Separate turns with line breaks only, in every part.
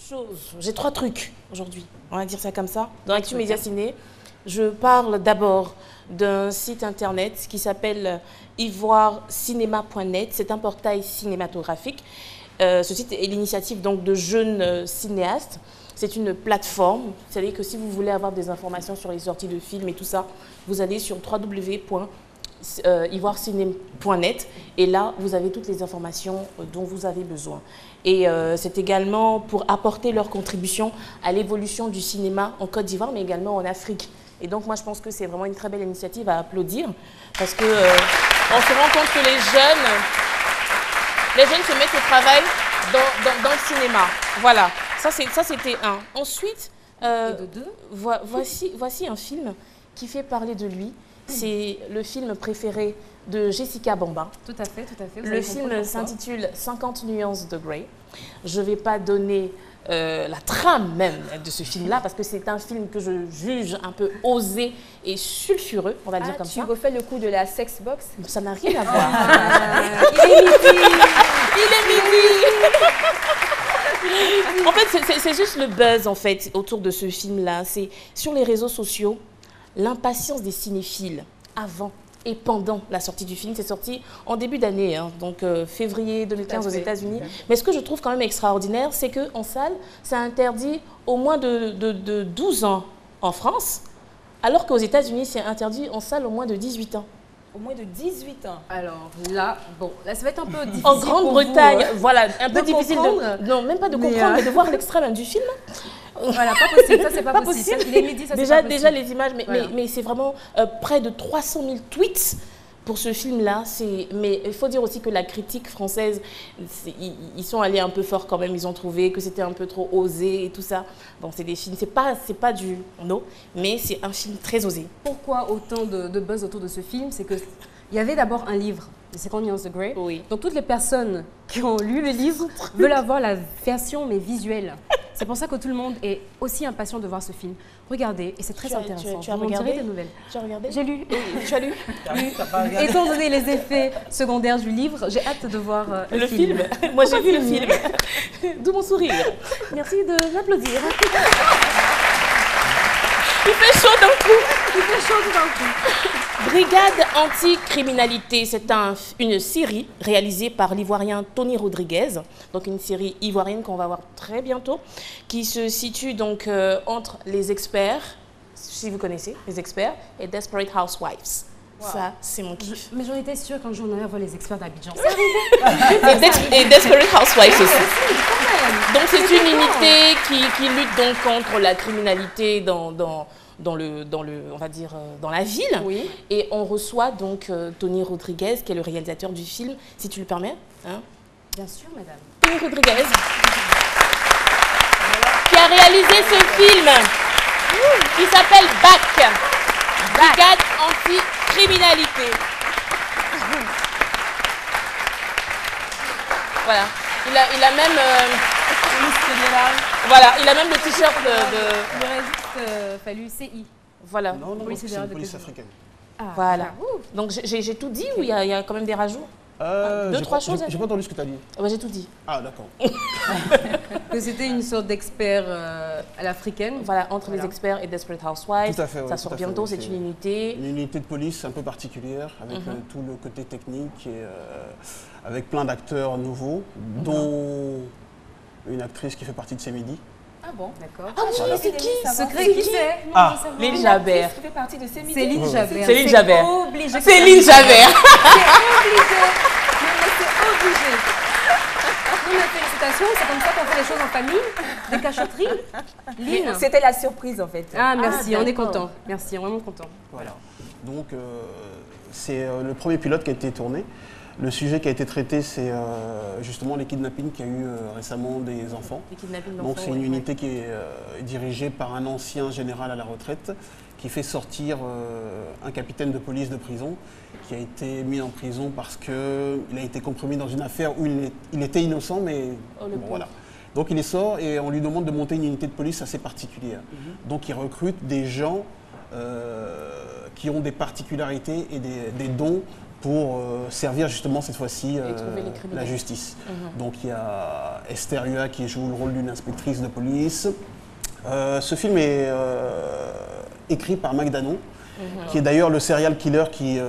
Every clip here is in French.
choses, j'ai 3 trucs aujourd'hui, on va dire ça comme ça. Dans Actu Média Ciné, je parle d'abord d'un site internet qui s'appelle ivoirecinema.net. C'est un portail cinématographique. Ce site est l'initiative donc de jeunes cinéastes. C'est une plateforme. Vous savez que si vous voulez avoir des informations sur les sorties de films et tout ça, vous allez sur www.ivoirecinema.net et là, vous avez toutes les informations dont vous avez besoin. Et c'est également pour apporter leur contribution à l'évolution du cinéma en Côte d'Ivoire, mais également en Afrique. Et donc, moi, je pense que c'est vraiment une très belle initiative à applaudir parce que on se rend compte que les jeunes se mettent au travail dans le cinéma. Voilà, ça c'était un. Ensuite, voici un film qui fait parler de lui. C'est le film préféré de Jessica Bamba.
Tout à fait, tout à fait.
Le film s'intitule 50 nuances de Grey. Je ne vais pas donner la trame même de ce film-là, parce que c'est un film que je juge un peu osé et sulfureux, on va le dire comme ça.
Tu refais le coup de la sex box?
Ça n'a rien à voir.
Il est midi.
En fait, c'est juste le buzz en fait autour de ce film-là. C'est sur les réseaux sociaux, l'impatience des cinéphiles avant et pendant la sortie du film. C'est sorti en début d'année, hein, donc février 2015 aux États-Unis. Mais ce que je trouve quand même extraordinaire, c'est qu'en salle, c'est interdit au moins de 12 ans en France, alors qu'aux États-Unis, c'est interdit en salle au moins de 18 ans.
Au moins de 18 ans.
Alors là, bon, là ça va être un peu difficile.
En Grande-Bretagne, voilà, un peu difficile de... Non, même pas de comprendre, mais de voir l'extrême du film.
Voilà, pas possible, ça c'est pas possible. Il est midi, ça c'est pas possible.
Déjà les images,
Voilà.
mais c'est vraiment près de 300 000 tweets pour ce film-là. Mais il faut dire aussi que la critique française, ils sont allés un peu fort quand même. Ils ont trouvé que c'était un peu trop osé et tout ça. Bon, c'est des films, c'est pas du no, mais c'est un film très osé.
Pourquoi autant de buzz autour de ce film? C'est qu'il y avait d'abord un livre, 50 nuances de Grey.
Oui.
Donc toutes les personnes qui ont lu le livre veulent avoir la version mais visuelle. C'est pour ça que tout le monde est aussi impatient de voir ce film. Regardez, et c'est très intéressant.
Tu as
Vous m'en
regardé
direz des nouvelles.
Tu as regardé?
J'ai lu.
Tu as lu?
Étant donné les effets secondaires du livre, j'ai hâte de voir
le film. Moi j'ai vu le film. D'où mon sourire. Merci de m'applaudir. Il fait chaud d'un coup.
Il fait chaud tout d'un coup.
Brigade anti-criminalité, c'est une série réalisée par l'Ivoirien Tony Rodriguez, donc une série ivoirienne qu'on va voir très bientôt, qui se situe donc entre Les Experts, si vous connaissez, Les Experts, et Desperate Housewives. Wow. Ça, c'est mon kiff.
Mais j'en étais sûre qu'un jour on allait voir Les Experts d'Abidjan.
Et Desperate Housewives aussi. Donc c'est une unité qui lutte donc contre la criminalité dans on va dire, dans la ville.
Oui.
Et on reçoit donc Tony Rodriguez, qui est le réalisateur du film, si tu le permets. Hein.
Bien sûr, madame.
Tony Rodriguez, qui a réalisé ce film, qui s'appelle BAC, Brigade anti-criminalité. Voilà. Il a même... voilà, il a même le t-shirt de...
Il aurait juste fallu CI.
Voilà.
Non, c'est une police africaine.
Ah,
voilà. Donc j'ai tout dit ou il y a quand même des rajouts? Deux, trois choses.
J'ai pas entendu ce que tu as dit.
Ouais, j'ai tout dit.
Ah, d'accord.
Que c'était une sorte d'expert à l'africaine.
Voilà, entre Les Experts et Desperate Housewives.
Tout à fait,
ça sort bientôt, c'est une unité.
Une unité de police un peu particulière, avec tout le côté technique et avec plein d'acteurs nouveaux, dont une actrice qui fait partie de C'est Midi.
Ah bon, d'accord.
Ah oui,
Voilà.
c'est qui?
Secret, qui c'est?
Ah,
Lynn Jabert.
Qui fait partie de ces midi.
Céline Javert.
Céline Javert.
Obligé.
Céline Javert.
C'est obligé. Non, mais félicitations, c'est comme ça qu'on fait les choses en famille, des cachotteries. Lynn.
C'était la surprise en fait.
Ah, merci,
Ah,
on est
d'accord.
content. Merci, vraiment content.
Voilà. Donc, c'est le premier pilote qui a été tourné. Le sujet qui a été traité, c'est justement les kidnappings qu'il y a eu récemment des enfants.
Les kidnappings
Donc,
d'enfants,
c'est une
ouais.
unité qui est dirigée par un ancien général à la retraite qui fait sortir un capitaine de police de prison qui a été mis en prison parce qu'il a été compromis dans une affaire où il était innocent, mais bon, voilà. Donc il sort et on lui demande de monter une unité de police assez particulière. Donc il recrute des gens qui ont des particularités et des dons pour servir justement cette fois-ci
trouver les criminels.
la justice. Donc il y a Esther Hua qui joue le rôle d'une inspectrice de police. Ce film est écrit par Mac Danon, qui est d'ailleurs le serial killer qui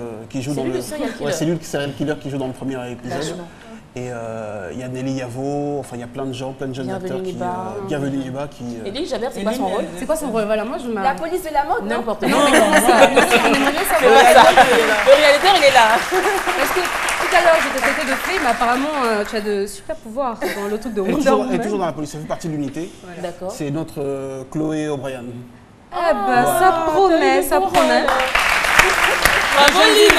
joue dans
lui,
le...
le serial killer.
Ouais, c'est lui le serial killer qui joue dans le premier épisode.
Vachement.
Et il y a Nelly Yavo, enfin il y a plein de gens, plein de jeunes acteurs qui... Bienvenue Niba qui...
Et Lily Jabert, c'est quoi son rôle?
C'est quoi son rôle? Voilà, moi je
La police de la mode, non?
N'importe quoi.
Non, mais comment ça? On aimerait bien
C'est
savoir.
pas ça. Le réalisateur, il est là.
Parce que tout à l'heure, je te traitais de fée, mais apparemment, tu as de super pouvoirs dans le truc de
Elle est
Wonder
toujours, elle est
Woman.
toujours dans la police, ça fait partie de l'unité.
D'accord.
C'est notre Chloé O'Brien.
Ah bah, ça promet, ça promet.
Bravo, Lynn.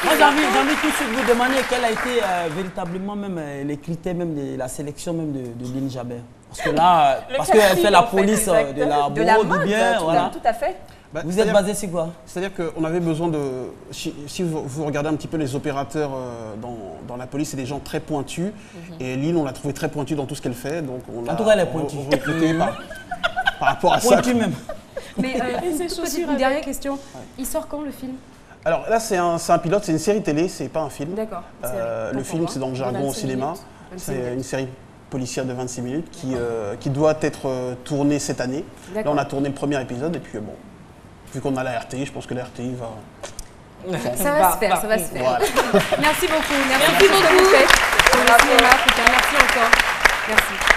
Moi, j'ai envie tout de suite vous demander quel a été véritablement même les critères même de la sélection même de Lynn Jabert. Parce que là, parce qu'elle fait la police de la
De la
bourre,
mode,
du bien, voilà.
tout à fait.
Bah,
Vous êtes basé sur quoi?
C'est-à-dire qu'on avait besoin de... Si vous regardez un petit peu les opérateurs dans la police, c'est des gens très pointus. Et Lynn, on l'a trouvé très pointue dans tout ce qu'elle fait. Donc on l'a
En tout cas, elle est pointue.
recrutée par rapport à ça.
Pointu même.
Mais une dernière question. Il sort quand le film?
Alors là, c'est un pilote, c'est une série télé, c'est pas un film.
D'accord.
Le film, c'est dans le jargon au
26
cinéma.
minutes.
C'est une série policière de 26 minutes qui doit être tournée cette année. Là,
D'accord.
on a tourné le premier épisode et puis bon, vu qu'on a la RTI, je pense que la RTI va...
Ça va se faire, ça va se faire.
Voilà.
Merci beaucoup. Merci pour ce que vous faites. Pour le cinéma africain. Merci encore. Merci.